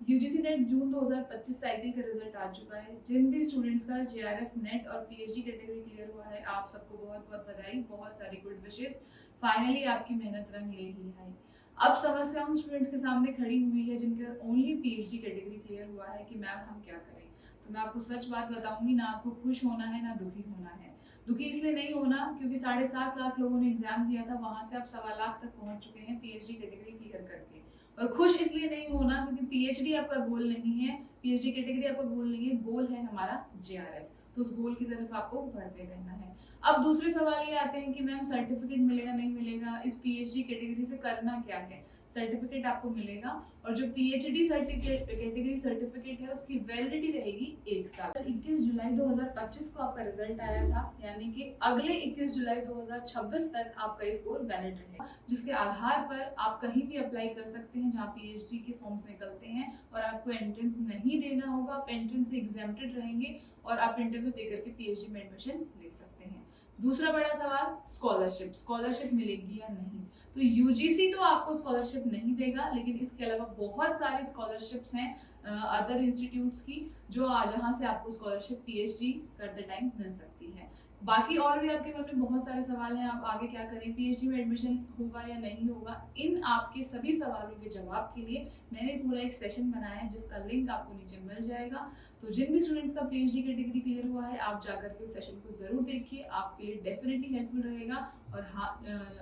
UGC net जून 2025 cycle का result आ चुका है। जिन भी स्टूडेंट्स का जेआरएफ नेट और पीएचडी कैटेगरी क्लियर हुआ है, आप सबको बहुत बहुत बधाई, बहुत सारी गुड विशेस। फाइनली आपकी मेहनत रंग ले ही आई। अब समस्या उन स्टूडेंट्स के सामने खड़ी हुई है जिनका ओनली पीएचडी कैटेगरी क्लियर हुआ है कि मैम हम क्या करें। तो मैं आपको सच बात बताऊंगी, ना आपको खुश होना है ना दुखी होना है। दुखी इसलिए नहीं होना क्योंकि 7.5 लाख लोगों ने एग्जाम दिया था, वहां से आप 1.25 लाख तक पहुंच चुके हैं पीएचडी कैटेगरी क्लियर करके। और खुश इसलिए नहीं होना क्योंकि पीएचडी आपका गोल नहीं है, पीएचडी कैटेगरी आपका गोल नहीं है, गोल है हमारा जेआरएफ। तो उस गोल की तरफ आपको बढ़ते रहना है। अब दूसरे सवाल ये आते हैं कि मैम सर्टिफिकेट मिलेगा नहीं मिलेगा, इस पीएचडी कैटेगरी से करना क्या है। सर्टिफिकेट आपको मिलेगा और जो पीएचडी कैटेगरी सर्टिफिकेट है उसकी वैलिडिटी रहेगी 1 साल। 21 जुलाई 2025 को आपका रिजल्ट आया था, यानी कि अगले 21 जुलाई 2026 तक आपका स्कोर वैलिड रहेगा, जिसके आधार पर आप कहीं भी अप्लाई कर सकते हैं जहां पीएचडी के फॉर्म्स निकलते हैं। और आपको एंट्रेंस नहीं देना होगा, आप एंट्रेंस से एग्जेम्प्टेड रहेंगे और आप इंटरव्यू देकर के पीएचडी में एडमिशन ले सकते हैं। दूसरा बड़ा सवाल, स्कॉलरशिप मिलेगी या नहीं। तो यूजीसी तो आपको स्कॉलरशिप नहीं देगा, लेकिन इसके अलावा बहुत सारी स्कॉलरशिप्स हैं अदर इंस्टीट्यूट्स की, जो जहां से आपको स्कॉलरशिप पीएचडी करते टाइम मिल सकती है। बाकी और भी आपके मन में बहुत सारे सवाल हैं, आप आगे क्या करें, पीएचडी में एडमिशन होगा या नहीं होगा, इन आपके सभी सवालों के जवाब के लिए मैंने पूरा एक सेशन बनाया है जिसका लिंक आपको नीचे मिल जाएगा। तो जिन भी स्टूडेंट्स का पीएचडी कैटेगरी क्लियर हुआ है, आप जाकर के उस सेशन को जरूर देखिए, आपके लिए डेफिनेटली हेल्पफुल रहेगा। और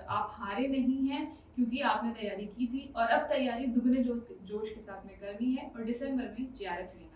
आप हारे नहीं हैं क्योंकि आपने तैयारी की थी और अब तैयारी दुगने जोश के साथ में करनी है और दिसंबर में जेआरएफ लेना है।